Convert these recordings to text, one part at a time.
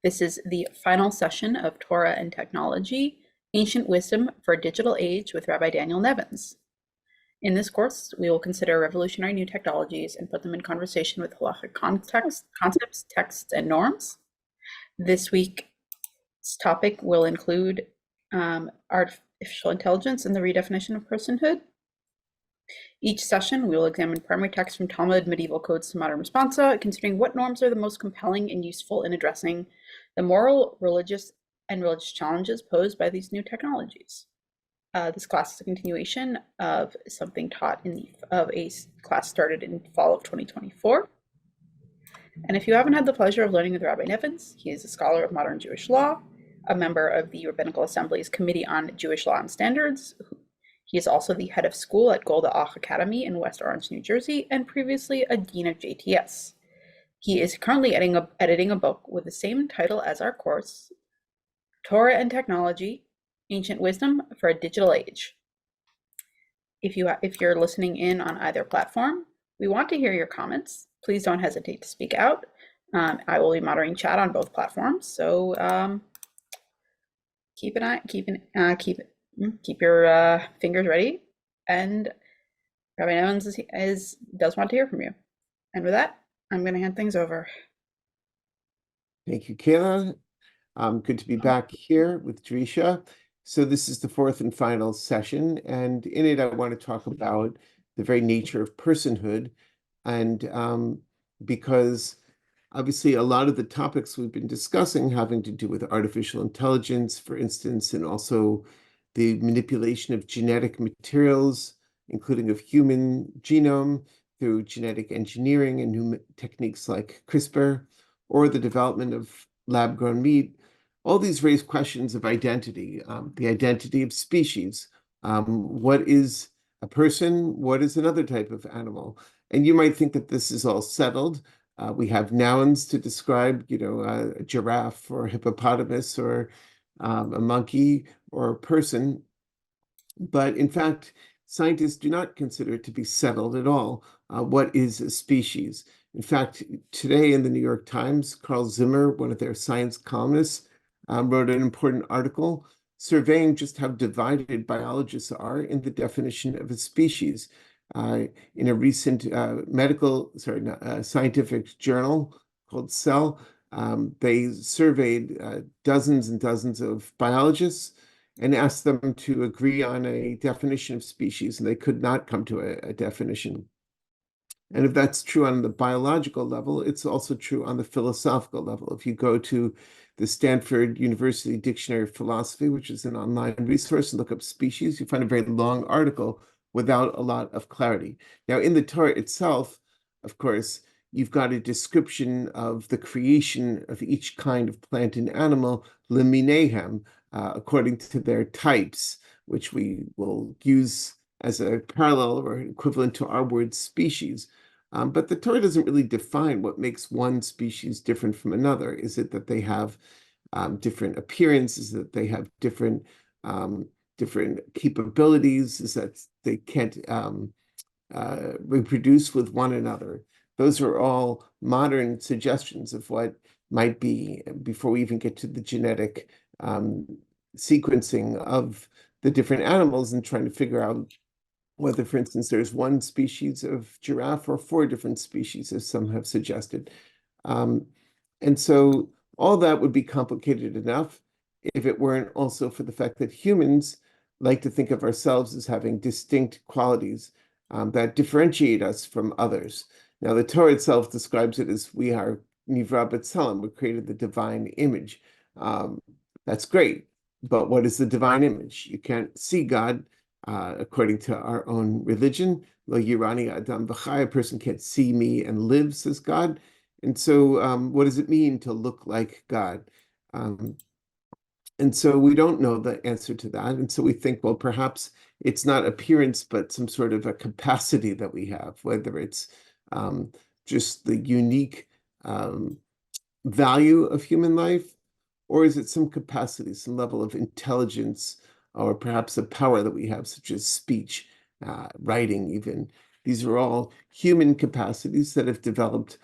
This is the final session of Torah and Technology, Ancient Wisdom for a Digital Age with Rabbi Daniel Nevins. In this course, we will consider revolutionary new technologies and put them in conversation with halakhic concepts, texts, and norms. This week's topic will include artificial intelligence and the redefinition of personhood. Each session, we will examine primary texts from Talmud, medieval codes to Modern Responsa, considering what norms are the most compelling and useful in addressing the moral, religious challenges posed by these new technologies. This class is a continuation of something taught of a class started in fall of 2024. And if you haven't had the pleasure of learning with Rabbi Nevins, he is a scholar of modern Jewish law, a member of the Rabbinical Assembly's Committee on Jewish Law and Standards. He is also the head of school at Golda Ach Academy in West Orange, New Jersey, and previously a dean of JTS. He is currently editing a book with the same title as our course, Torah and Technology, Ancient Wisdom for a Digital Age. If you're listening in on either platform, we want to hear your comments. Please don't hesitate to speak out. I will be moderating chat on both platforms, so keep your fingers ready. And Rabbi Nevins does want to hear from you. And with that, I'm going to hand things over. Thank you, Kayla. Good to be back here with Drisha. So this is the fourth and final session, and in it I want to talk about the very nature of personhood, and because obviously a lot of the topics we've been discussing having to do with artificial intelligence, for instance, and also the manipulation of genetic materials, including of human genome through genetic engineering and new techniques like CRISPR, or the development of lab-grown meat. All these raise questions of identity, the identity of species. What is a person? What is another type of animal? And you might think that this is all settled. We have nouns to describe, a giraffe or a hippopotamus or a monkey or a person. But in fact, scientists do not consider it to be settled at all. What is a species? In fact, today in the New York Times, Carl Zimmer, one of their science columnists, wrote an important article surveying just how divided biologists are in the definition of a species. In a recent scientific journal called Cell, they surveyed dozens and dozens of biologists and asked them to agree on a definition of species, and they could not come to a definition. And if that's true on the biological level, it's also true on the philosophical level. If you go to the Stanford University Dictionary of Philosophy, which is an online resource, and look up species, you find a very long article without a lot of clarity. Now, in the Torah itself, of course, you've got a description of the creation of each kind of plant and animal, leminehem, according to their types, which we will use as a parallel or equivalent to our word species. But the Torah doesn't really define what makes one species different from another. Is it that they have different appearances, that they have different capabilities, is that they can't reproduce with one another? Those are all modern suggestions of what might be before we even get to the genetic sequencing of the different animals and trying to figure out whether, for instance, there's one species of giraffe or 4 different species, as some have suggested. And so all that would be complicated enough if it weren't also for the fact that humans like to think of ourselves as having distinct qualities that differentiate us from others. Now, the Torah itself describes it as we are Nivra B'Tselem, we're created the divine image. That's great, but what is the divine image? You can't see God. According to our own religion, Lo Yirani Adam V'chai, a person can't see me and live, says God. And so what does it mean to look like God? And so we don't know the answer to that. And so we think, well, perhaps it's not appearance, but some sort of a capacity that we have, whether it's just the unique value of human life, or is it some capacity, some level of intelligence, or perhaps a power that we have, such as speech, writing even. These are all human capacities that have developed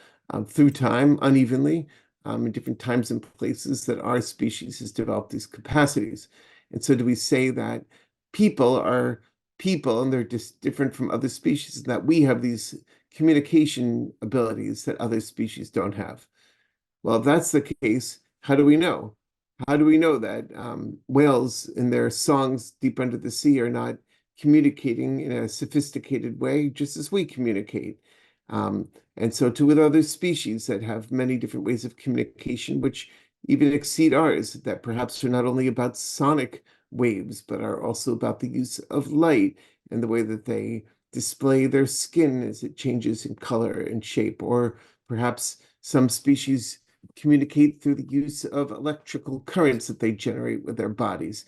through time unevenly, in different times and places that our species has developed these capacities. And so do we say that people are people and they're just different from other species, and that we have these communication abilities that other species don't have? Well, if that's the case, how do we know? How do we know that whales in their songs deep under the sea are not communicating in a sophisticated way, just as we communicate? And so too with other species that have many different ways of communication, which even exceed ours, that perhaps are not only about sonic waves, but are also about the use of light and the way that they display their skin as it changes in color and shape. Or perhaps some species communicate through the use of electrical currents that they generate with their bodies.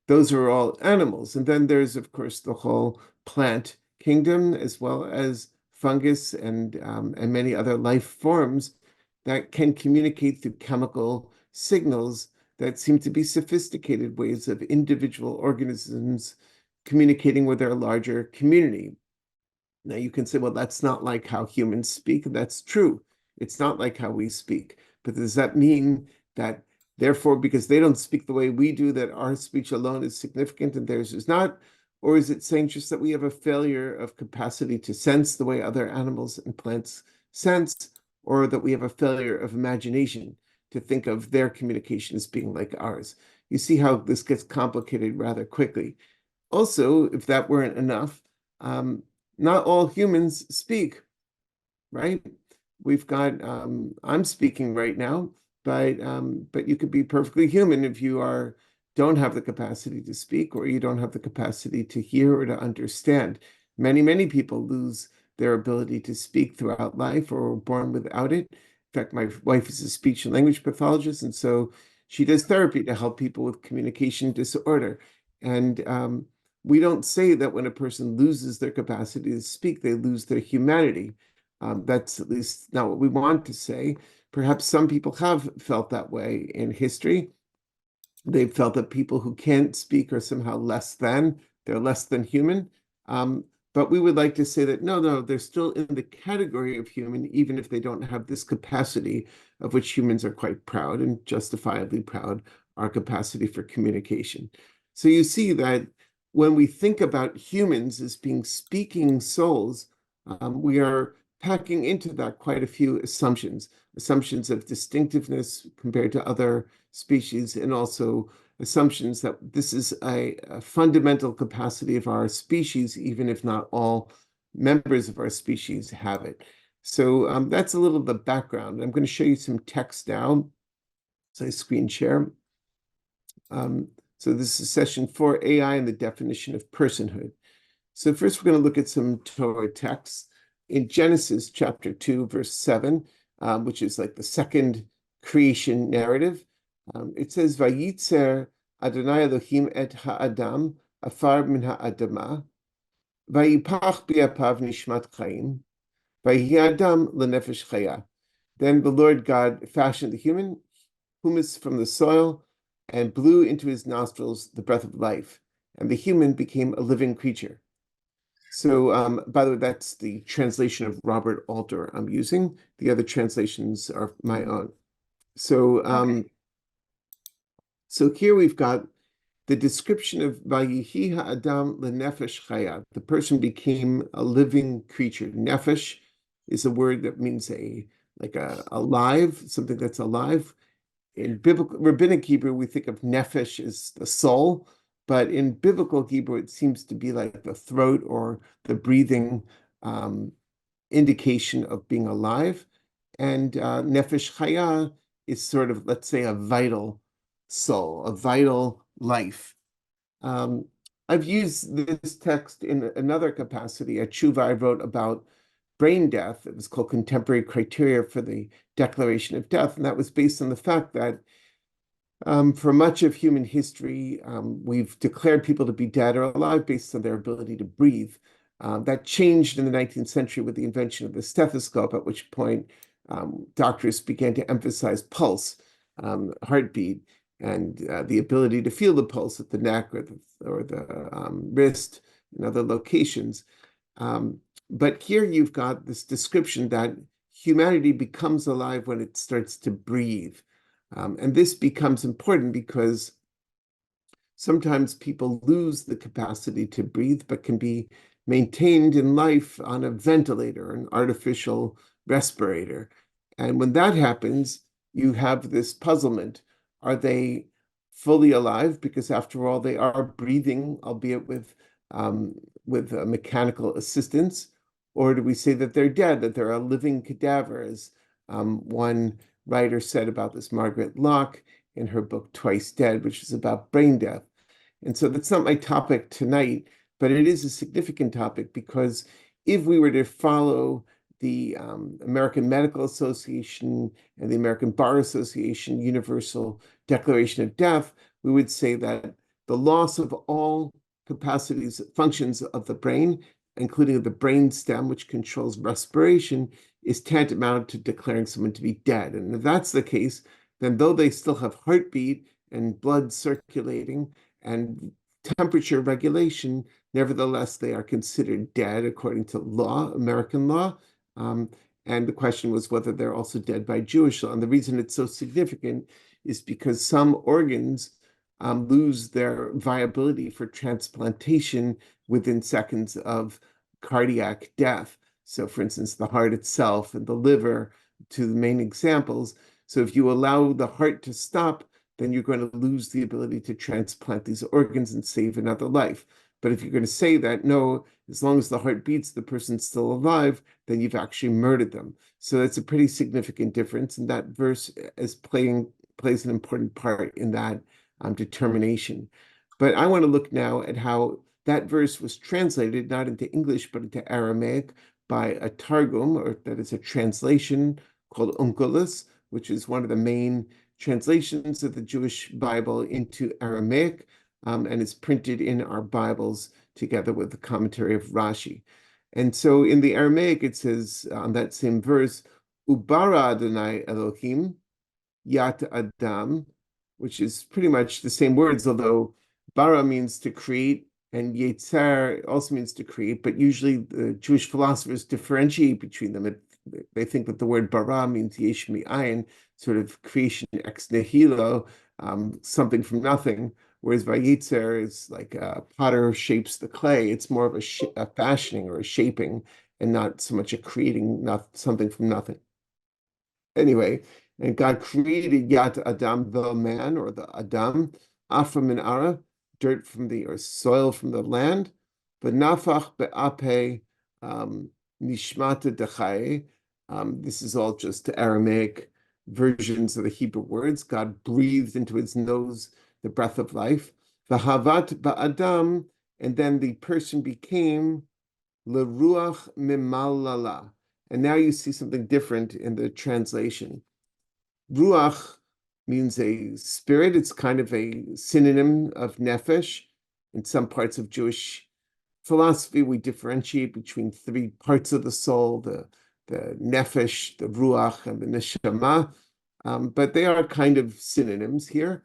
Those are all animals. And then there's, of course, the whole plant kingdom, as well as fungus and many other life forms that can communicate through chemical signals that seem to be sophisticated ways of individual organisms communicating with their larger community. Now you can say, well, that's not like how humans speak. And that's true. It's not like how we speak. But does that mean that therefore, because they don't speak the way we do, that our speech alone is significant and theirs is not? Or is it saying just that we have a failure of capacity to sense the way other animals and plants sense, or that we have a failure of imagination to think of their communication as being like ours? You see how this gets complicated rather quickly. Also, if that weren't enough, not all humans speak, right? We've got, I'm speaking right now, but you could be perfectly human if you don't have the capacity to speak, or you don't have the capacity to hear or to understand. Many people lose their ability to speak throughout life or are born without it. In fact, my wife is a speech and language pathologist, and so she does therapy to help people with communication disorder. And we don't say that when a person loses their capacity to speak, they lose their humanity. That's at least not what we want to say. Perhaps some people have felt that way in history. They've felt that people who can't speak are somehow less than, they're less than human. But we would like to say that no, they're still in the category of human, even if they don't have this capacity of which humans are quite proud and justifiably proud, our capacity for communication. So you see that when we think about humans as being speaking souls, we are packing into that quite a few assumptions of distinctiveness compared to other species, and also assumptions that this is a fundamental capacity of our species, even if not all members of our species have it. So that's a little of the background. I'm going to show you some text now. So I screen share. So this is session 4, AI and the definition of personhood. So first we're going to look at some Torah texts. In Genesis chapter 2, verse 7, which is like the second creation narrative, it says, Vayitzer Adonai Elohim et ha'adam afar min ha'adama, vayipach bi'apav nishmat chaim, vayhi adam lenefesh chaya. Then the Lord God fashioned the human, humus from the soil, and blew into his nostrils the breath of life, and the human became a living creature. So, by the way, that's the translation of Robert Alter I'm using. The other translations are my own. So, Okay. so here we've got the description of Vayihi ha'adam lenefesh chaya. The person became a living creature. Nefesh is a word that means alive, something that's alive. In biblical rabbinic Hebrew, we think of nefesh as the soul, but in biblical Hebrew, it seems to be like the throat or the breathing indication of being alive. And nefesh chaya is sort of, let's say, a vital soul, a vital life. I've used this text in another capacity. A tshuva I wrote about brain death. It was called Contemporary Criteria for the Declaration of Death. And that was based on the fact that for much of human history, we've declared people to be dead or alive based on their ability to breathe. That changed in the 19th century with the invention of the stethoscope, at which point doctors began to emphasize pulse, heartbeat, and the ability to feel the pulse at the neck or the wrist and other locations. But here you've got this description that humanity becomes alive when it starts to breathe. And this becomes important because sometimes people lose the capacity to breathe, but can be maintained in life on a ventilator, an artificial respirator. And when that happens, you have this puzzlement. Are they fully alive? Because after all, they are breathing, albeit with mechanical assistance. Or do we say that they're dead, that they're a living cadaver, as one writer said about this, Margaret Locke, in her book Twice Dead, which is about brain death. And so that's not my topic tonight, but it is a significant topic because if we were to follow the American Medical Association and the American Bar Association Universal Declaration of Death, we would say that the loss of all capacities, functions of the brain, including the brain stem, which controls respiration, is tantamount to declaring someone to be dead. And if that's the case, then though they still have heartbeat and blood circulating and temperature regulation, nevertheless, they are considered dead according to law, American law. And the question was whether they're also dead by Jewish law. And the reason it's so significant is because some organs lose their viability for transplantation within seconds of cardiac death. So, for instance, the heart itself and the liver, two the main examples. So if you allow the heart to stop, then you're going to lose the ability to transplant these organs and save another life. But if you're going to say that, no, as long as the heart beats, the person's still alive, then you've actually murdered them. So that's a pretty significant difference. And that verse plays an important part in that determination. But I want to look now at how that verse was translated, not into English, but into Aramaic by a Targum, or that is a translation called Onkelos, which is one of the main translations of the Jewish Bible into Aramaic, and it's printed in our Bibles together with the commentary of Rashi. And so in the Aramaic, it says on that same verse, Ubara Adonai Elohim Yat Adam, which is pretty much the same words, although bara means to create and yetzer also means to create, but usually the Jewish philosophers differentiate between them. They think that the word bara means yesh mi'ayin, sort of creation ex nihilo, something from nothing, whereas vayetzer is like a potter shapes the clay. It's more of a fashioning or a shaping, and not so much a creating something from nothing. Anyway, and God created Yat Adam, the man, or the Adam, Afra min Ara, dirt from or soil from the land, but Nafach be'ape nishmata dechaye. This is all just Aramaic versions of the Hebrew words. God breathed into his nose the breath of life. V'havat ba'adam, and then the person became leruach mimalala. And now you see something different in the translation. Ruach means a spirit. It's kind of a synonym of nefesh. In some parts of Jewish philosophy, we differentiate between three parts of the soul, the nefesh, the ruach, and the neshama. But they are kind of synonyms here.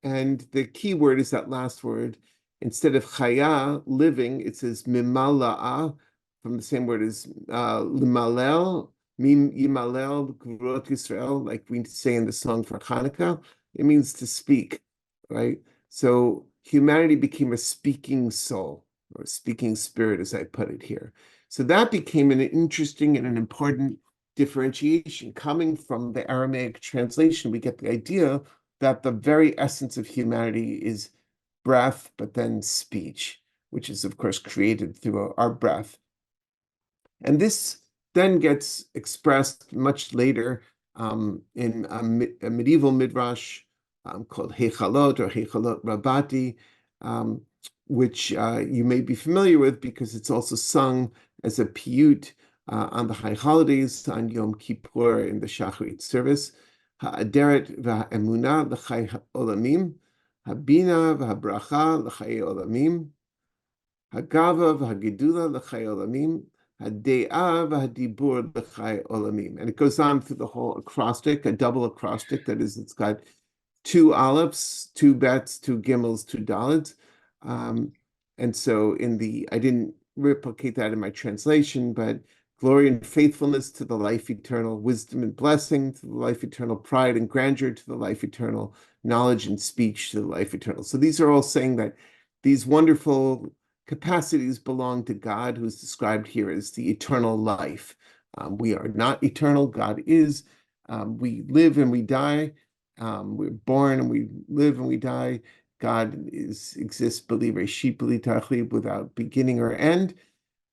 And the key word is that last word. Instead of chaya, living, it says mimala'ah, from the same word as limalel, Mim Yimalel Gvurot Yisrael, like we say in the song for Hanukkah. It means to speak, right? So humanity became a speaking soul, or a speaking spirit, as I put it here. So that became an interesting and an important differentiation. Coming from the Aramaic translation, we get the idea that the very essence of humanity is breath, but then speech, which is, of course, created through our breath. And this then gets expressed much later in a medieval midrash called Hechalot or Hechalot Rabbati, which you may be familiar with because it's also sung as a piyut on the high holidays, on Yom Kippur in the Shacharit service. Ha'aderet v'ha'emunah l'chai olamim, habina v'habracha l'chai olamim, hagava v'hagidula l'chai olamim, and it goes on through the whole acrostic, a double acrostic. That is, it's got two alepphs, two bets, two gimels, two daleds. And so I didn't replicate that in my translation, but glory and faithfulness to the life eternal, wisdom and blessing to the life eternal, pride and grandeur to the life eternal, knowledge and speech to the life eternal. So these are all saying that these wonderful capacities belong to God, who's described here as the eternal life. We are not eternal, God is. We live and we die. We're born and we live and we die. God exists without beginning or end.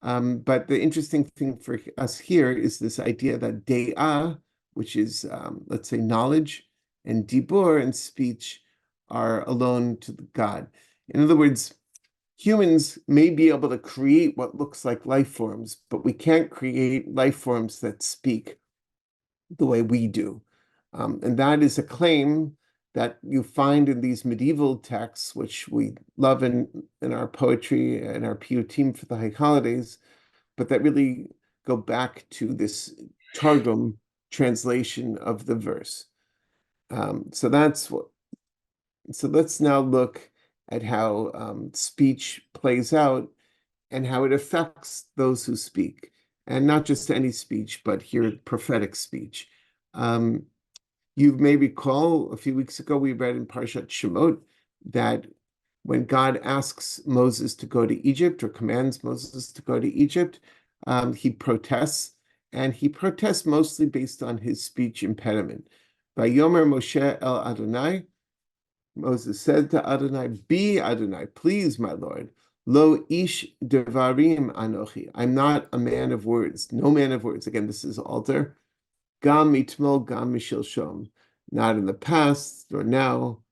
But the interesting thing for us here is this idea that de'ah, which is, let's say, knowledge, and dibur and speech are alone to God. In other words, humans may be able to create what looks like life forms, but we can't create life forms that speak the way we do. And that is a claim that you find in these medieval texts, which we love in our poetry and our piyutim for the high holidays, but that really go back to this Targum translation of the verse. So let's now look at how speech plays out and how it affects those who speak, and not just any speech, but here prophetic speech. You may recall a few weeks ago we read in Parshat Shemot that when God asks Moses to go to Egypt or commands Moses to go to Egypt, he protests, and he protests mostly based on his speech impediment. Vayomer Moshe el Adonai, Moses said to Adonai, "Be Adonai, please, my Lord. Lo ish devarim anochi. I'm not a man of words, no man of words." Again, this is altar. Gam mitmol, gam mishilshom. Not in the past or now.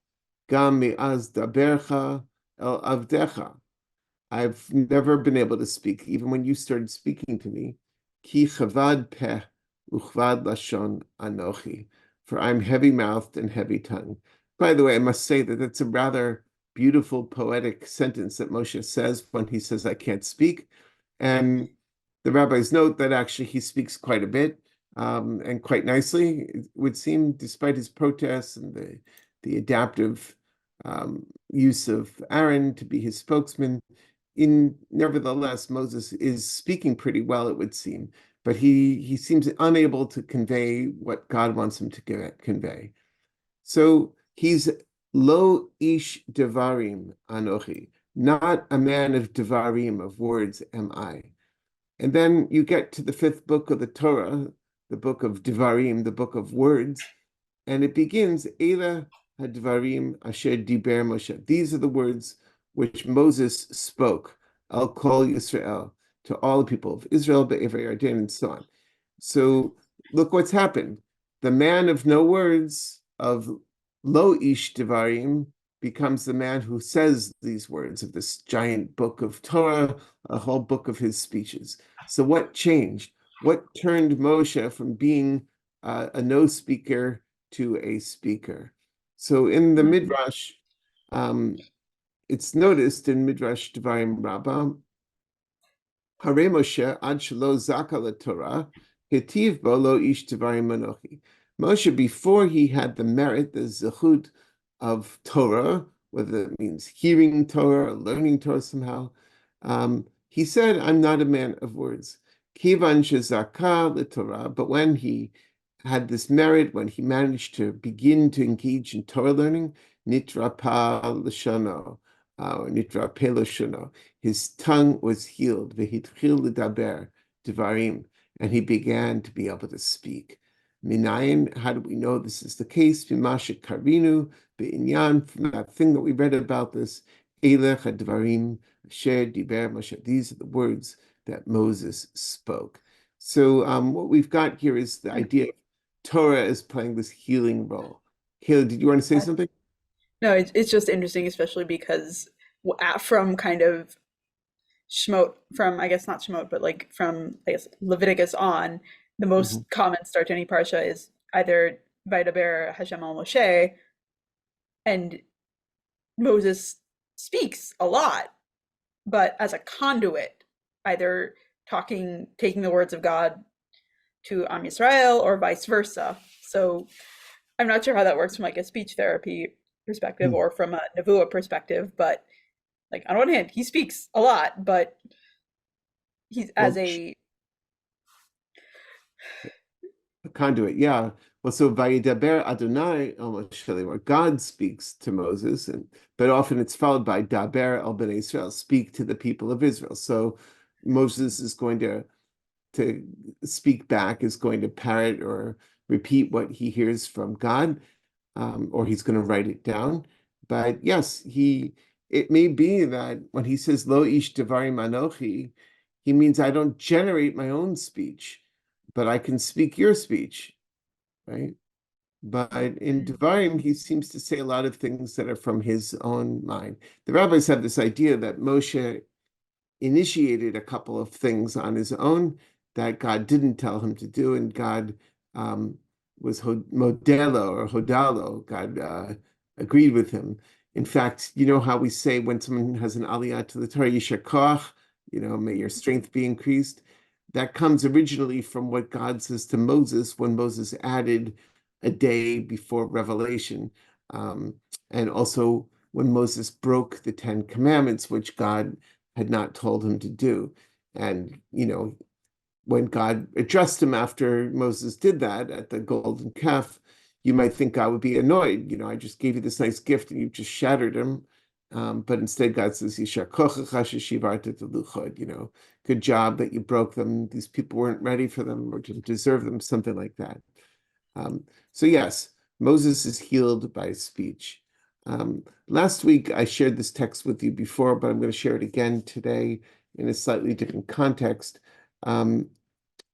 Gam mi'az dabercha el avdecha. I've never been able to speak, even when you started speaking to me. Ki chavad peh uchvad lashon anochi. For I'm heavy-mouthed and heavy-tongued. By the way, I must say that that's a rather beautiful poetic sentence that Moshe says when he says, "I can't speak." And the rabbis note that actually he speaks quite a bit, and quite nicely, it would seem, despite his protests and the adaptive use of Aaron to be his spokesman. Nevertheless, Moses is speaking pretty well, it would seem, but he seems unable to convey what God wants him to convey. So he's lo ish devarim anochi, not a man of devarim, of words am I. And then you get to the fifth book of the Torah, the book of devarim, the book of words, and it begins, Eila hadvarim asher diber Moshe. These are the words which Moses spoke, Al Kol Yisrael, to all the people of Israel, Be'ever Yarden, and so on. So look what's happened. The man of no words, of Lo Ish Devarim, becomes the man who says these words of this giant book of Torah, a whole book of his speeches. So what changed? What turned Moshe from being a no speaker to a speaker? So in the Midrash, it's noticed in Midrash Devarim Rabbah, Hare Moshe ad shelo zaka leTorah, hitiv bo lo ish Devarim anochi. Moshe, before he had the merit, the zechut of Torah, whether it means hearing Torah or learning Torah somehow, he said, "I'm not a man of words." Kivan shezaka leTorah, but when he had this merit, when he managed to begin to engage in Torah learning, nitra pa l'shono, or nitra pe l'shono, his tongue was healed, v'hitchil l'daber devarim, and he began to be able to speak. Minayin, how do we know this is the case? V'mashe karinu be'inyan, from that thing that we read about this, elech hadvarim asher diber Moshe. These are the words that Moses spoke. So what we've got here is the idea of Torah is playing this healing role. Kayla, did you want to say something? No, it's just interesting, especially because from kind of Shemot, from I guess not Shemot, but like from I guess Leviticus on, the Mhm. most common start to any parsha is either Vaidaber Hashem al Moshe, and Moses speaks a lot, but as a conduit, either taking the words of God to Am Yisrael or vice versa. So I'm not sure how that works from like a speech therapy perspective or from a Nevuah perspective, but like on one hand, he speaks a lot, but he's as Well, a A conduit, yeah. Well, so Vayidaber Adonai el Moshe, where God speaks to Moses, but often it's followed by Daber el Bnei Israel, speak to the people of Israel. So Moses is going to speak back, is going to parrot or repeat what he hears from God, or he's going to write it down. But yes, it may be that when he says Lo ish devarim anochi, he means I don't generate my own speech, but I can speak your speech, right? But in Devarim, he seems to say a lot of things that are from his own mind. The rabbis have this idea that Moshe initiated a couple of things on his own that God didn't tell him to do, and God was modelo or hodalo. God agreed with him. In fact, you know how we say when someone has an aliyah to the Torah, Yishar koach, may your strength be increased. That comes originally from what God says to Moses when Moses added a day before revelation, and also when Moses broke the Ten Commandments, which God had not told him to do. And, when God addressed him after Moses did that at the golden calf, you might think God would be annoyed. I just gave you this nice gift and you just shattered him. But instead, God says, good job that you broke them. These people weren't ready for them or didn't deserve them, something like that. So yes, Moses is healed by speech. Last week, I shared this text with you before, but I'm going to share it again today in a slightly different context.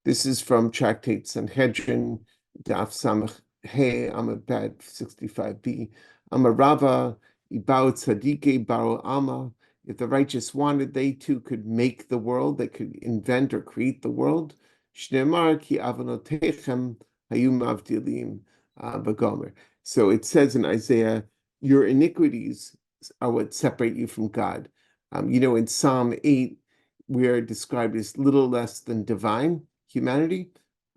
This is from Tractate Sanhedrin, Daf Samach He Amud Bet 65b. Amarava Ibao Tzadike Baro Alma. If the righteous wanted, they too could make the world. They could invent or create the world. Shneimar ki avonotechem hayu mavdilim v'gomer. So it says in Isaiah, your iniquities are what separate you from God. In Psalm 8, we are described as little less than divine humanity,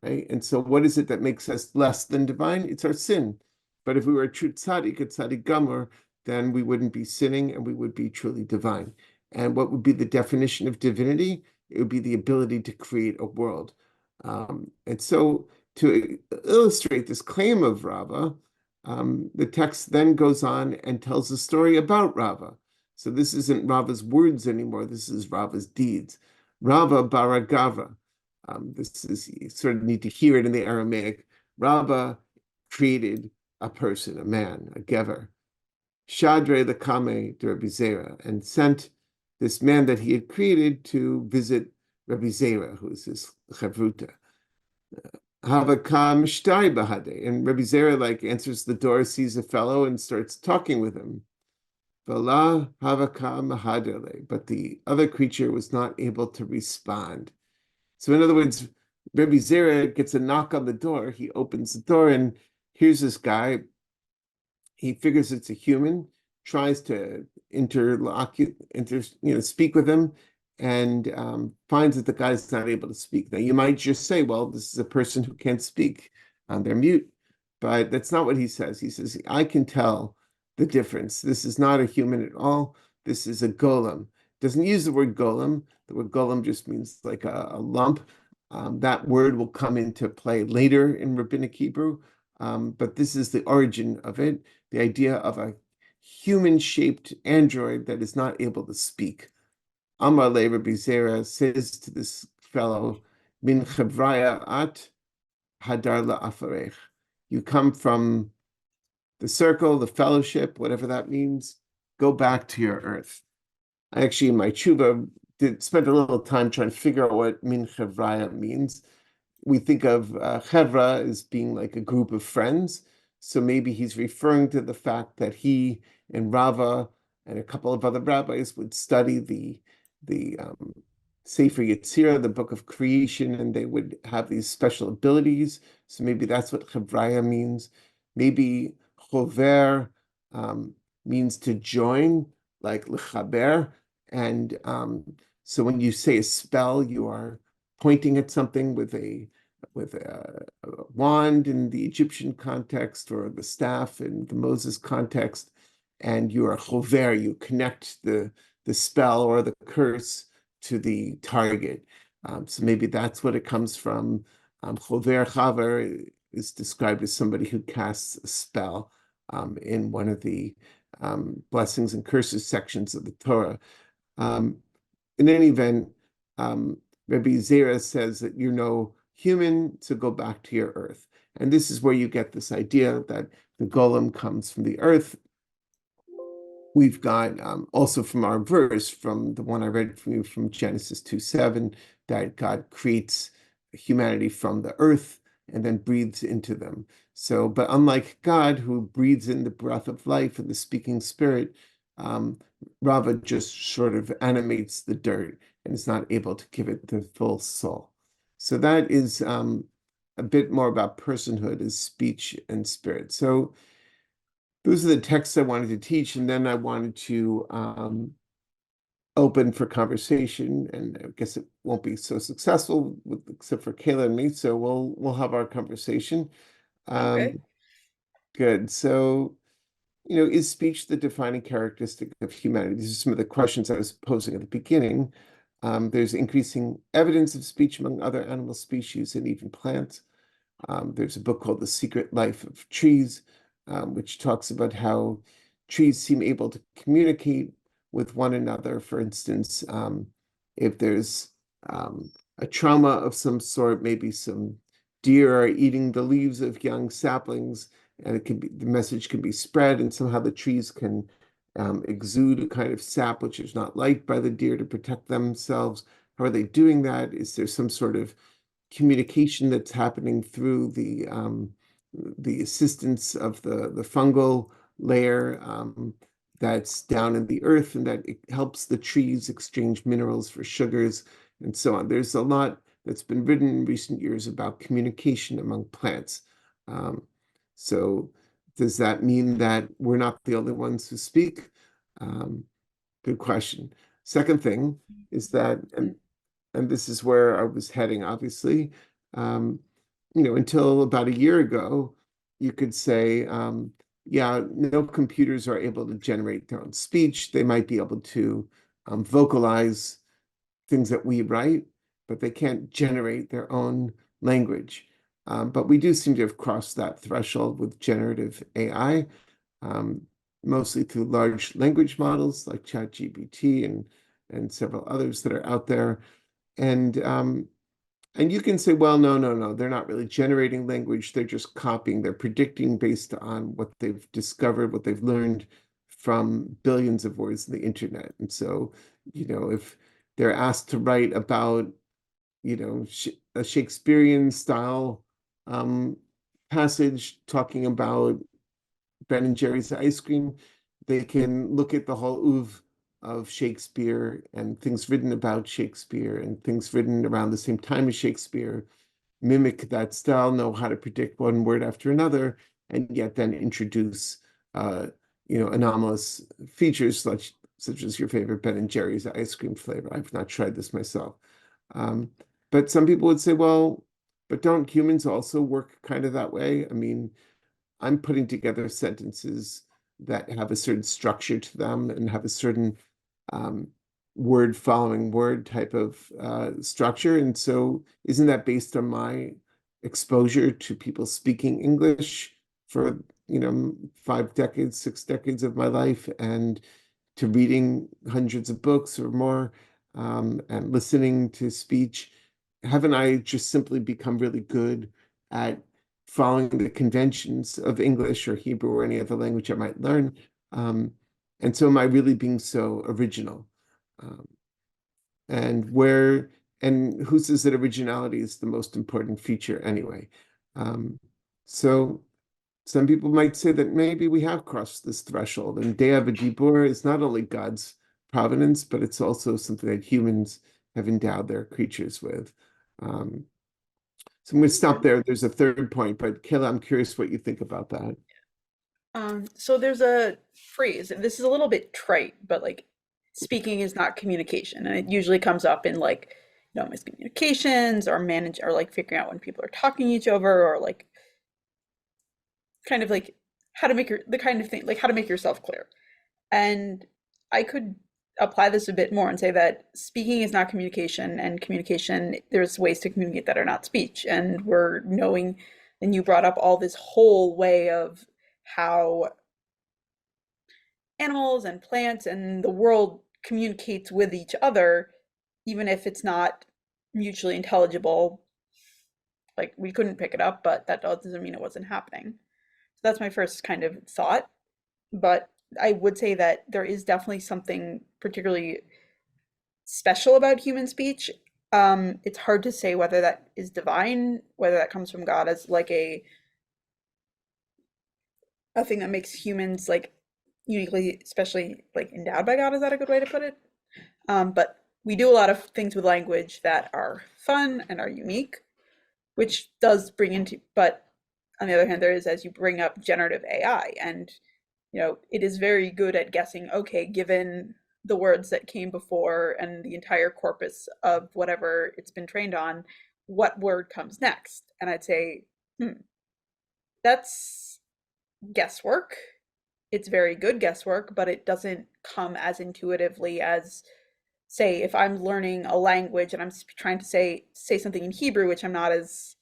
right? And so what is it that makes us less than divine? It's our sin. But if we were a true tzaddik, a tzaddik gamor, then we wouldn't be sinning and we would be truly divine. And what would be the definition of divinity? It would be the ability to create a world. And so to illustrate this claim of Rava, the text then goes on and tells a story about Rava. So this isn't Rava's words anymore. This is Rava's deeds. Rava Baragava. This is, you sort of need to hear it in the Aramaic. Rava created a person, a man, a gever. Shadre the Kame de Rabbi Zera, and sent this man that he had created to visit Rabbi Zera, who is his chavruta. Havakam shtai bahade, and Rabbi Zera answers the door, sees a fellow, and starts talking with him. V'la havakam mahadele, but the other creature was not able to respond. So in other words, Rabbi Zera gets a knock on the door. He opens the door, and here's this guy. He figures it's a human, tries to speak with him, and finds that the guy's not able to speak. Now, you might just say, well, this is a person who can't speak. They're mute. But that's not what he says. He says, I can tell the difference. This is not a human at all. This is a golem. Doesn't use the word golem. The word golem just means like a lump. That word will come into play later in Rabbinic Hebrew. But this is the origin of it, the idea of a human-shaped android that is not able to speak. Amar le Rabbi Zera says to this fellow, Min chevraya at hadar la'afarech. You come from the circle, the fellowship, whatever that means. Go back to your earth. I actually, in my tshuva, spent a little time trying to figure out what min chevraya means. We think of chevra as being like a group of friends. So maybe he's referring to the fact that he and Rava and a couple of other rabbis would study the Sefer Yetzirah, the book of creation, and they would have these special abilities. So maybe that's what chevraya means. Maybe chover means to join, like lechaber. And so when you say a spell, you are pointing at something with a wand in the Egyptian context, or the staff in the Moses context, and you are chover, you connect the spell or the curse to the target. So maybe that's what it comes from. Chover Chaver is described as somebody who casts a spell in one of the blessings and curses sections of the Torah. Um, in any event, Rabbi Zera says that you're no human, so go back to your earth. And this is where you get this idea that the golem comes from the earth. We've got also from our verse, from the one I read from you from Genesis 2:7, that God creates humanity from the earth and then breathes into them. So, but unlike God, who breathes in the breath of life and the speaking spirit, Rava just sort of animates the dirt and is not able to give it the full soul. So that is a bit more about personhood as speech and spirit. So those are the texts I wanted to teach, and then I wanted to open for conversation. And I guess it won't be so successful except for Kayla and me. So we'll have our conversation. Okay. Good. So, is speech the defining characteristic of humanity? These are some of the questions I was posing at the beginning. There's increasing evidence of speech among other animal species and even plants. There's a book called The Secret Life of Trees, which talks about how trees seem able to communicate with one another. For instance, if there's a trauma of some sort, maybe some deer are eating the leaves of young saplings, and the message can be spread, and somehow the trees can exude a kind of sap which is not liked by the deer to protect themselves. How are they doing that? Is there some sort of communication that's happening through the assistance of the fungal layer that's down in the earth, and that it helps the trees exchange minerals for sugars and so on. There's a lot that's been written in recent years about communication among plants. So does that mean that we're not the only ones who speak? Good question. Second thing is that, and this is where I was heading, obviously. Until about a year ago, you could say, yeah, no computers are able to generate their own speech. They might be able to vocalize things that we write, but they can't generate their own language. But we do seem to have crossed that threshold with generative AI, mostly through large language models like ChatGPT and several others that are out there. And you can say, well, no, they're not really generating language. They're just copying. They're predicting based on what they've discovered, what they've learned from billions of words in the internet. And so, if they're asked to write about, a Shakespearean style passage talking about Ben and Jerry's ice cream, they can look at the whole oeuvre of Shakespeare and things written about Shakespeare and things written around the same time as Shakespeare, mimic that style, know how to predict one word after another, and yet then introduce anomalous features such as your favorite Ben and Jerry's ice cream flavor. I've not tried this myself. But some people would say, well, but don't humans also work kind of that way? I mean, I'm putting together sentences that have a certain structure to them and have a certain word following word type of structure. And so isn't that based on my exposure to people speaking English for, 5 decades, 6 decades of my life, and to reading hundreds of books or more, and listening to speech? Haven't I just simply become really good at following the conventions of English or Hebrew or any other language I might learn? And so am I really being so original? Um, and who says that originality is the most important feature anyway? So some people might say that maybe we have crossed this threshold, and Dea V'Dibur is not only God's providence, but it's also something that humans have endowed their creatures with. So I'm going to stop there. There's a third point, but Kayla, I'm curious what you think about that. So there's a phrase, and this is a little bit trite, but like speaking is not communication. And it usually comes up in like, miscommunications or like figuring out when people are talking to each other, or like kind of like how to make the kind of thing, like how to make yourself clear. And I could apply this a bit more and say that speaking is not communication, and communication, there's ways to communicate that are not speech. And we're knowing, and you brought up all this whole way of how animals and plants and the world communicates with each other, even if it's not mutually intelligible. Like we couldn't pick it up, but that doesn't mean it wasn't happening. So that's my first kind of thought. But I would say that there is definitely something particularly special about human speech. It's hard to say whether that is divine, whether that comes from God as like a thing that makes humans like uniquely, especially like endowed by God. Is that a good way to put it? But we do a lot of things with language that are fun and are unique, which does bring into, but on the other hand, there is, as you bring up, generative AI, and it is very good at guessing, okay, given the words that came before and the entire corpus of whatever it's been trained on, what word comes next? And I'd say, that's guesswork. It's very good guesswork, but it doesn't come as intuitively as, say, if I'm learning a language and I'm trying to say something in Hebrew, which I'm not as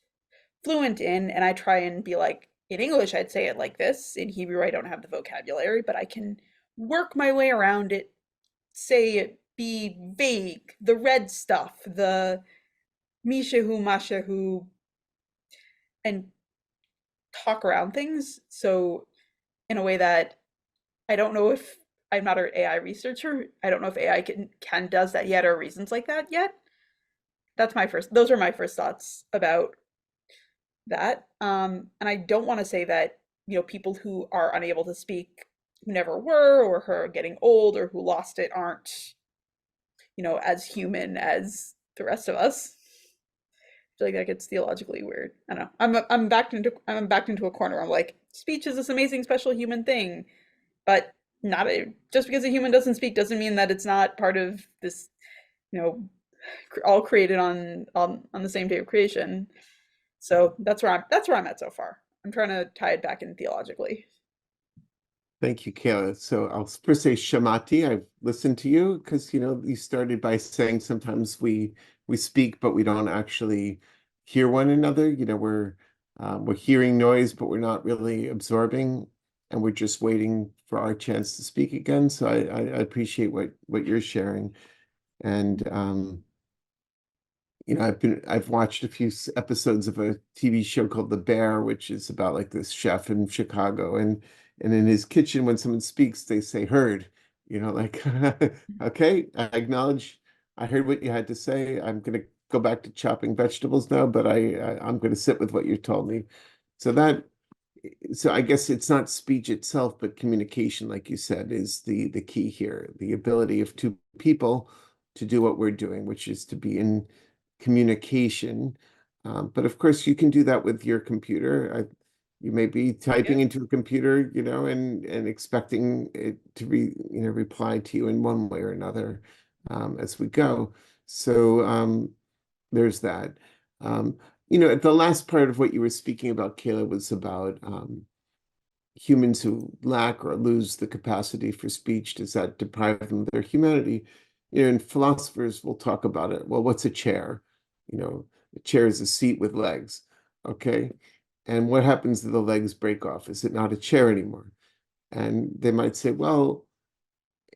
fluent in, and I try and be like, in English, I'd say it like this. In Hebrew, I don't have the vocabulary, but I can work my way around it, say it, be vague, the red stuff, the mishahu, mashahu, and talk around things. So in a way that I don't know if I'm not an AI researcher. I don't know if AI can does that yet, or reasons like that yet. Those are my first thoughts about that. And I don't want to say that, people who are unable to speak, who never were, or who are getting old, or who lost it aren't, as human as the rest of us. I feel like that gets theologically weird. I don't know. I'm backed into a corner. I'm like, speech is this amazing special human thing, but just because a human doesn't speak doesn't mean that it's not part of this, all created on the same day of creation. So that's where I'm at so far. I'm trying to tie it back in theologically. Thank you, Kayla. So I'll first say Shamati. I've listened to you because you started by saying sometimes we speak, but we don't actually hear one another. We're hearing noise, but we're not really absorbing, and we're just waiting for our chance to speak again. So I appreciate what you're sharing, and I've watched a few episodes of a TV show called The Bear, which is about like this chef in Chicago, and in his kitchen, when someone speaks, they say "heard," like okay, I acknowledge, I heard what you had to say. I'm gonna go back to chopping vegetables now, but I'm gonna sit with what you told me. So I guess it's not speech itself, but communication, like you said, is the key here. The ability of two people to do what we're doing, which is to be in communication. But of course, you can do that with your computer. You may be typing Yeah. into a computer, and expecting it to reply to you in one way or another as we go. So there's that. The last part of what you were speaking about, Kayla, was about humans who lack or lose the capacity for speech. Does that deprive them of their humanity? And philosophers will talk about it. Well, what's a chair? A chair is a seat with legs. Okay. And what happens if the legs break off? Is it not a chair anymore? And they might say, well,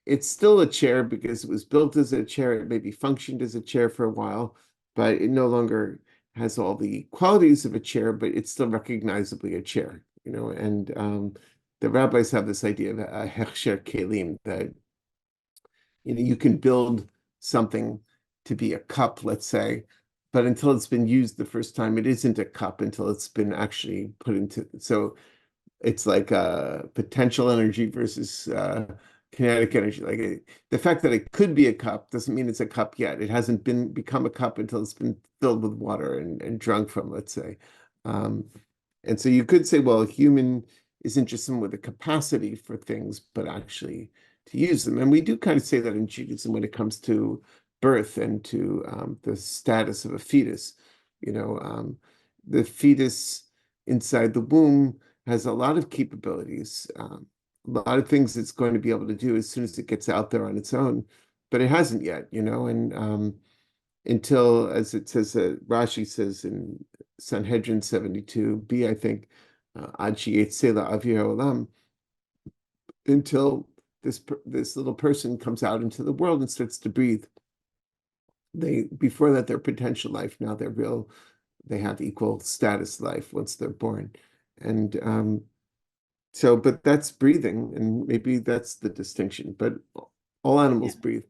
it's still a chair because it was built as a chair. It maybe functioned as a chair for a while, but it no longer has all the qualities of a chair, but it's still recognizably a chair, and the rabbis have this idea of a hechsher kelim, that you can build something to be a cup, let's say, but until it's been used the first time, it isn't a cup until it's been actually put into. So it's like potential energy versus kinetic energy. Like the fact that it could be a cup doesn't mean it's a cup yet. It hasn't become a cup until it's been filled with water and drunk from, let's say. And so you could say, well, a human isn't just someone with a capacity for things, but actually to use them. And we do kind of say that in Judaism when it comes to birth and to the status of a fetus. The fetus inside the womb has a lot of capabilities, a lot of things it's going to be able to do as soon as it gets out there on its own. but it hasn't yet, and until, as it says, Rashi says in Sanhedrin 72b, I think, Ad sheyetzeh la'avir olam, until this little person comes out into the world and starts to breathe. Before that, they're potential life. Now they're real. They have equal status life once they're born, and but that's breathing, and maybe that's the distinction. But all animals Yeah. breathe.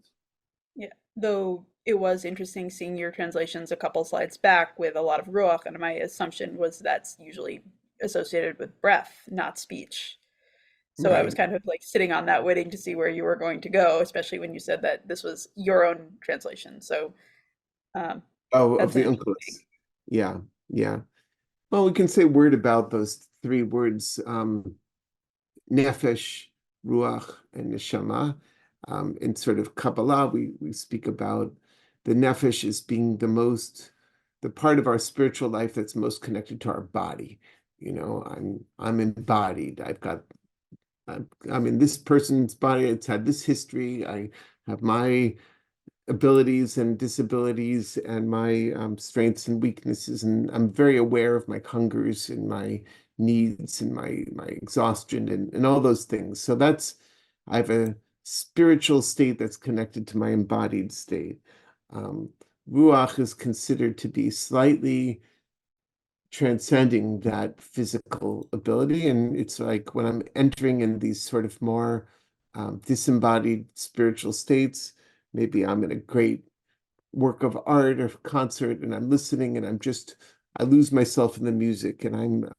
Yeah. Though it was interesting seeing your translations a couple slides back with a lot of ruach, and my assumption was that's usually associated with breath, not speech. So I was Right. kind of like sitting on that, waiting to see where you were going to go, especially when you said that this was your own translation. So um, Oh, of that's the interesting. uncles. Yeah, yeah. Well, we can say a word about those three words, nefesh, ruach, and neshama. In sort of Kabbalah, we speak about the nefesh as being the part of our spiritual life that's most connected to our body. I'm embodied. I'm in this person's body. It's had this history. I have my abilities and disabilities and my strengths and weaknesses, and I'm very aware of my hungers and my needs and my exhaustion and all those things. So I have a spiritual state that's connected to my embodied state. Um, Ruach is considered to be slightly transcending that physical ability, and it's like when I'm entering in these sort of more disembodied spiritual states. Maybe I'm in a great work of art or concert and I'm listening and I lose myself in the music, and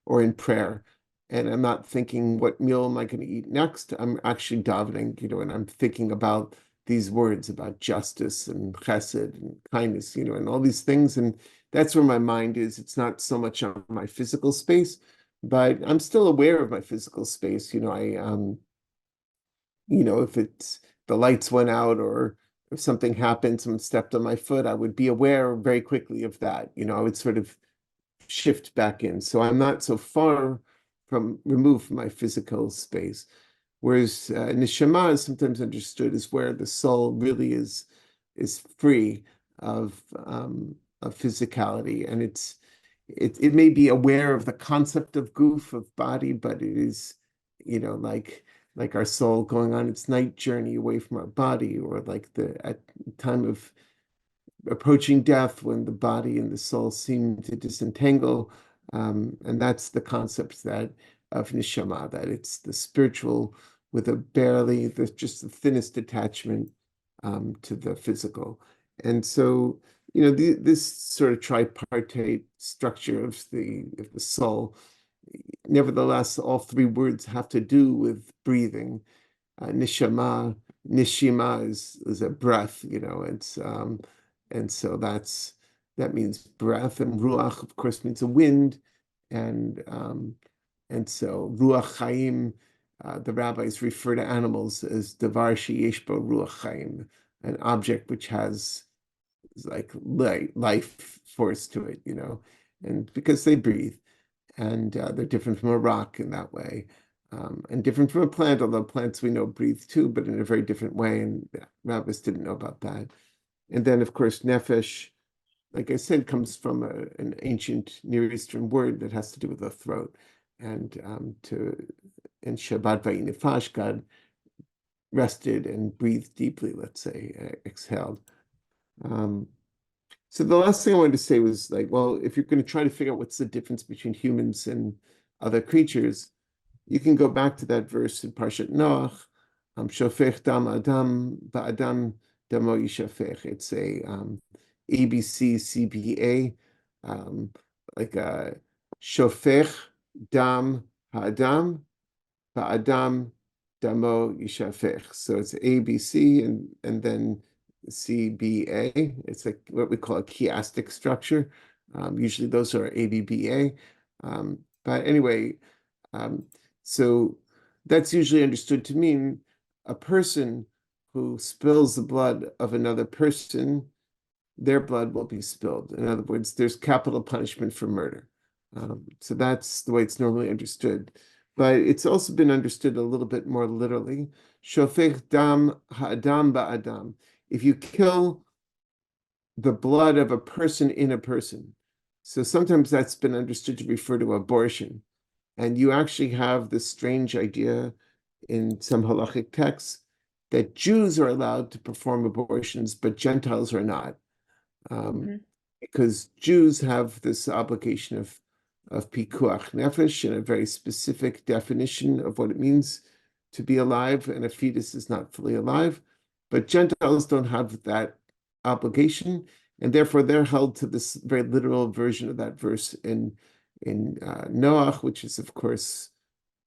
or in prayer, and I'm not thinking what meal am I going to eat next. I'm actually davening, and I'm thinking about these words about justice and chesed and kindness, and all these things. And that's where my mind is. It's not so much on my physical space, but I'm still aware of my physical space. If the lights went out or if something happened, someone stepped on my foot, I would be aware very quickly of that. I would sort of shift back in. So I'm not so far removed from my physical space. Whereas neshama is sometimes understood as where the soul really is free of physicality, and it may be aware of the concept of goof, of body, but it is, like our soul going on its night journey away from our body, or like at the time of approaching death when the body and the soul seem to disentangle. And that's the concept of neshama, that it's the spiritual with just the thinnest attachment to the physical. And so, this sort of tripartite structure of the soul, nevertheless, all three words have to do with breathing. Nishama, nishima is a breath, and so that means breath, and ruach, of course, means a wind, and so ruach chaim, the rabbis refer to animals as davar sheyesh bo ruach chaim, an object which has like life force to it, and because they breathe, and they're different from a rock in that way, and different from a plant, although plants we know breathe too, but in a very different way, and rabbis didn't know about that. And then, of course, nefesh, like I said, comes from an ancient Near Eastern word that has to do with the throat, and in Shabbat Vayinifash, God rested and breathed deeply, let's say, exhaled. So the last thing I wanted to say was like, well, if you're going to try to figure out what's the difference between humans and other creatures, you can go back to that verse in Parshat Noach, Shofech dam adam ba'adam damo yishafech. It's a ABC CBA, like a Shofech dam ha'adam ba'adam damo yishafech. So it's ABC and then CBA. It's like what we call a chiastic structure. Usually those are ABBA. But anyway, so that's usually understood to mean a person who spills the blood of another person, their blood will be spilled. In other words, there's capital punishment for murder. So that's the way it's normally understood. but it's also been understood a little bit more literally. Shofech dam ha'adam ba'adam. If you kill the blood of a person in a person. So sometimes that's been understood to refer to abortion. And you actually have this strange idea in some halakhic texts that Jews are allowed to perform abortions, but Gentiles are not. Mhm. Because Jews have this obligation of pikuach nefesh and a very specific definition of what it means to be alive, and a fetus is not fully alive. But Gentiles don't have that obligation, and therefore they're held to this very literal version of that verse in Noach, which is, of course,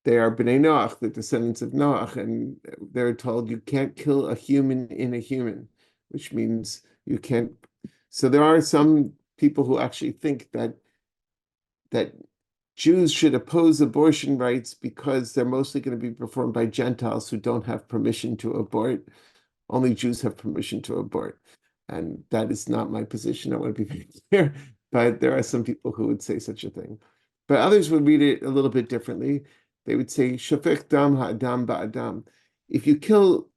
they are B'nai Noach, the descendants of Noach, and they're told you can't kill a human in a human, which means you can't. So there are some people who actually think that Jews should oppose abortion rights because they're mostly going to be performed by Gentiles who don't have permission to abort. Only Jews have permission to abort. And that is not my position. I want to be very clear. But there are some people who would say such a thing. But others would read it a little bit differently. They would say, Shofech dam ha'adam ba'adam. If you kill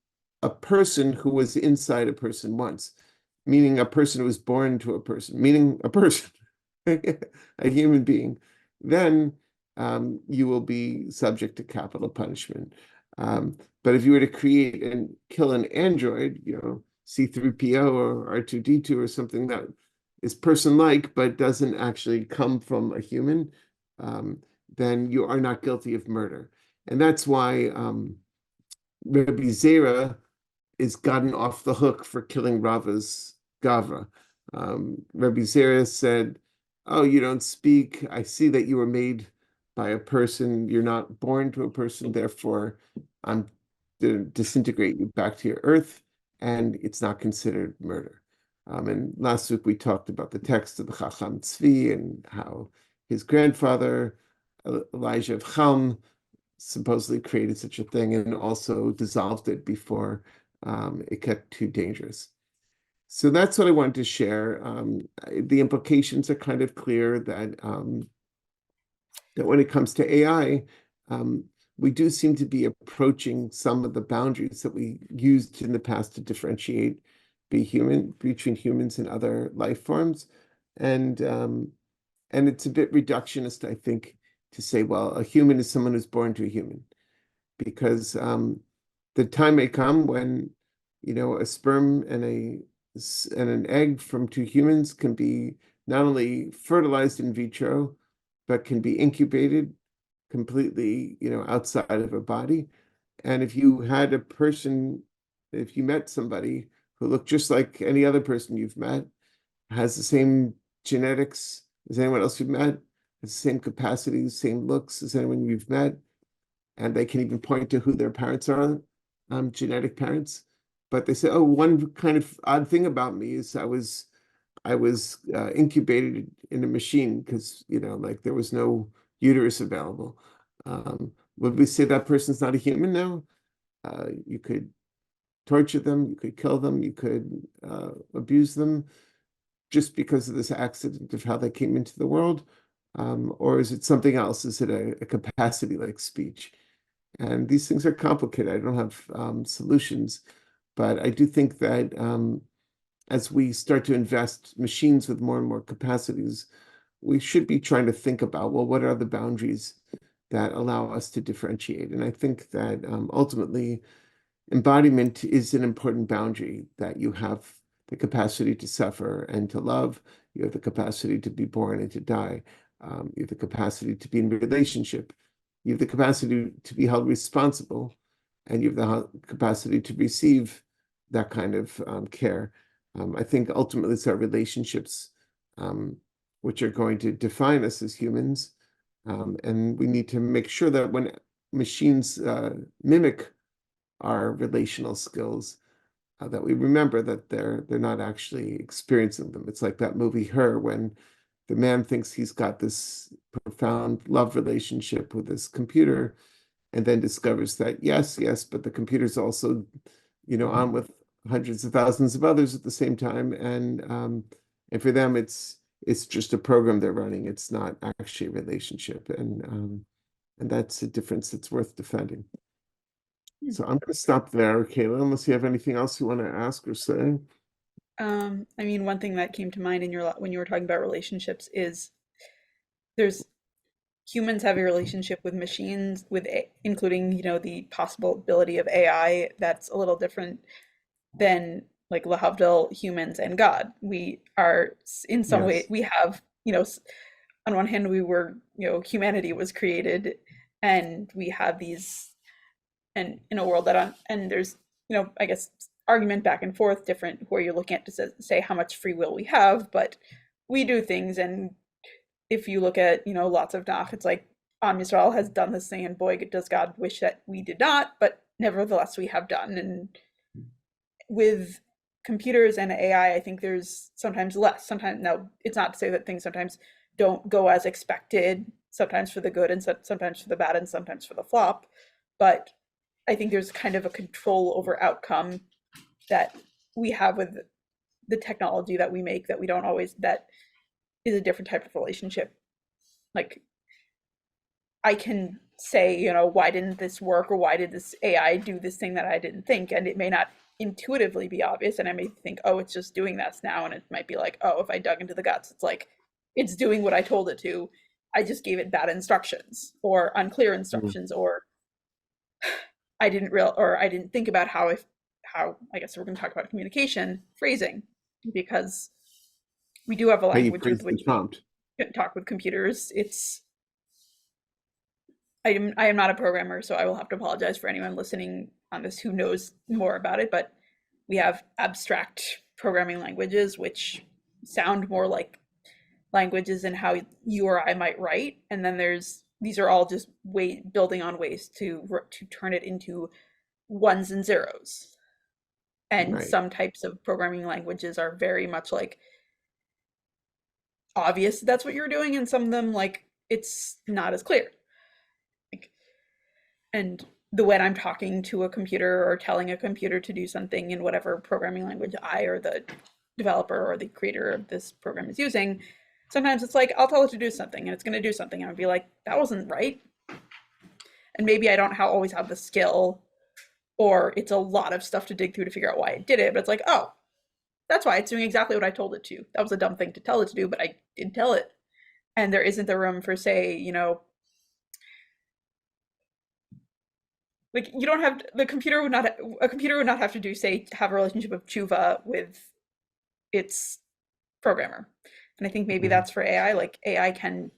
a person who was inside a person once, meaning a person who was born to a person, meaning a person, a human being, then you will be subject to capital punishment. But if you were to create and kill an android, C3PO or R2D2 or something that is person-like but doesn't actually come from a human, then you are not guilty of murder. And that's why Rabbi Zera is gotten off the hook for killing Rava's Gavra. Rabbi Zera said, "Oh, you don't speak. I see that you were made by a person. You're not born to a person. Therefore, I'm to disintegrate you back to your earth, and it's not considered murder." And last week we talked about the text of the Chacham Tzvi and how his grandfather, Elijah of Chalm, supposedly created such a thing and also dissolved it before it got too dangerous. So that's what I wanted to share. The implications are kind of clear that when it comes to AI, we do seem to be approaching some of the boundaries that we used in the past to differentiate between humans and other life forms. And it's a bit reductionist, I think, to say, well, a human is someone who's born to a human, because the time may come when, a sperm and an egg from two humans can be not only fertilized in vitro, but can be incubated completely, outside of a body. And if you met somebody who looked just like any other person you've met, has the same genetics as anyone else you've met, has the same capacities, same looks as anyone you've met, and they can even point to who their parents are, genetic parents. But they say, oh, one kind of odd thing about me is I was incubated in a machine because, like there was no uterus available. Would we say that person's not a human now? You could torture them, you could kill them, you could abuse them just because of this accident of how they came into the world? Or is it something else? Is it a capacity like speech? And these things are complicated. I don't have solutions, but I do think that as we start to invest machines with more and more capacities, we should be trying to think about, well, what are the boundaries that allow us to differentiate? And I think that ultimately, embodiment is an important boundary, that you have the capacity to suffer and to love, you have the capacity to be born and to die, you have the capacity to be in relationship, you have the capacity to be held responsible, and you have the capacity to receive that kind of care. I think ultimately it's our relationships which are going to define us as humans. And we need to make sure that when machines mimic our relational skills, that we remember that they're not actually experiencing them. It's like that movie Her, when the man thinks he's got this profound love relationship with his computer, and then discovers that yes, but the computer's also, on with hundreds of thousands of others at the same time, and for them it's just a program they're running. It's not actually a relationship, and And that's a difference that's worth defending. Hmm. So I'm going to stop there, Kayla, unless you have anything else you want to ask or say. I mean, one thing that came to mind in your when you were talking about relationships is there's humans have a relationship with machines, including, the possibility of AI that's a little different than like lahavdil humans and God. We are in some way Yes. we have, on one hand we were, humanity was created, and we have these, and in a world that and there's, I guess argument back and forth different where you're looking at to say how much free will we have, but we do things. And if you look at, lots of Nach, it's like Am Yisrael has done this thing, and boy, does God wish that we did not, but nevertheless we have done. And with computers and AI, I think there's sometimes less. Sometimes, now it's not to say that things sometimes don't go as expected, sometimes for the good and sometimes for the bad and sometimes for the flop, but I think there's kind of a control over outcome that we have with the technology that we make, that we don't always, that is a different type of relationship. Like, I can say, why didn't this work, or why did this AI do this thing that I didn't think? And it may not intuitively be obvious. And I may think, oh, it's just doing this now. And it might be like, oh, if I dug into the guts, it's like, it's doing what I told it to. I just gave it bad instructions or unclear instructions, or I didn't think about how I guess we're going to talk about communication phrasing, because we do have a How you language with phrase the which we prompt. can talk with computers. I am not a programmer, so I will have to apologize for anyone listening on this who knows more about it, but we have abstract programming languages which sound more like languages and how you or I might write, and then these are all just building on ways to turn it into ones and zeros. And Right. some types of programming languages are very much like obvious that's what you're doing, and some of them, like, it's not as clear. Like, and the when I'm talking to a computer or telling a computer to do something in whatever programming language I or the developer or the creator of this program is using, sometimes it's like I'll tell it to do something and it's going to do something, and I'll be like, that wasn't right. And maybe I don't always have the skill, or it's a lot of stuff to dig through to figure out why it did it, but it's like, oh, that's why it's doing exactly what I told it to. That was a dumb thing to tell it to do, but I did tell it. And there isn't the room for, say, like, you don't have the computer would not a computer would not have to do, say, have a relationship of tshuva with its programmer. And I think maybe Mhm. that's for AI. Like, AI can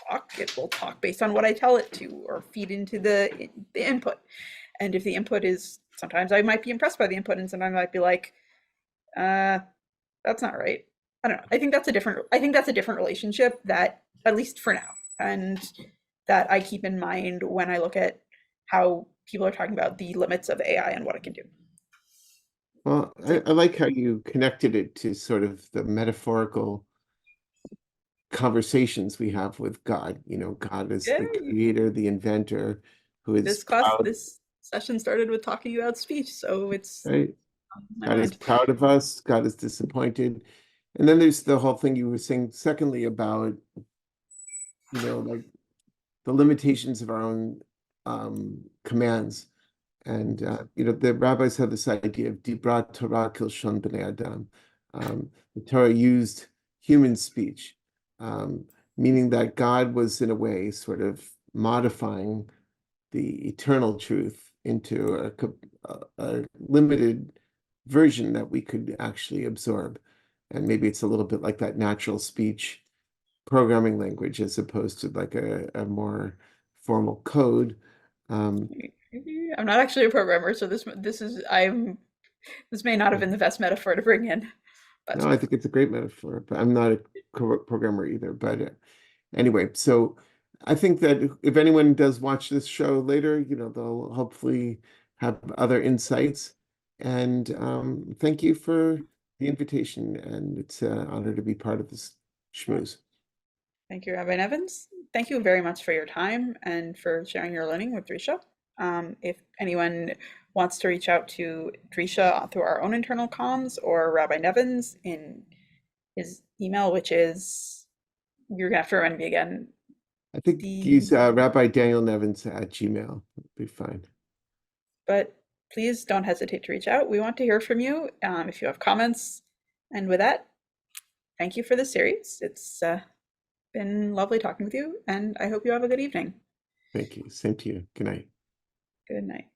talk, it will talk based on what I tell it to, or feed into the input. And if the input is, sometimes I might be impressed by the input, and sometimes I might be like, that's not right. I don't know. I think that's a different relationship, that, at least for now, and that I keep in mind when I look at how people are talking about the limits of AI and what it can do. Well, I like how you connected it to sort of the metaphorical conversations we have with God. God is Yeah, the creator, the inventor, who is proud, this session started with talking about speech, so it's right? on my God is mind. proud of us. God is disappointed. And then there's the whole thing you were saying, secondly, about, like the limitations of our own commands. And the rabbis had this idea of dibrat Torah kilshon b'nei adam. The Torah used human speech, meaning that God was in a way sort of modifying the eternal truth into a limited version that we could actually absorb. And maybe it's a little bit like that natural speech programming language as opposed to like a more formal code. Um, I'm not actually a programmer, so this may not have been the best metaphor to bring in, but no, I think it's a great metaphor, but I'm not a programmer either. But anyway, so I think that if anyone does watch this show later, they'll hopefully have other insights. And thank you for the invitation, and it's an honor to be part of this yeah. schmooze. Thank you, Rabbi Nevins. Thank you very much for your time and for sharing your learning with Drisha. If anyone wants to reach out to Drisha through our own internal comms, or Rabbi Nevins in his email, which is, you're gonna have to remind me again. I think use Rabbi Daniel Nevins at Gmail. It'll be fine. But please don't hesitate to reach out. We want to hear from you if you have comments. And with that, thank you for the series. It's been lovely talking with you, and I hope you have a good evening. Thank you. Same to you. Good night. Good night.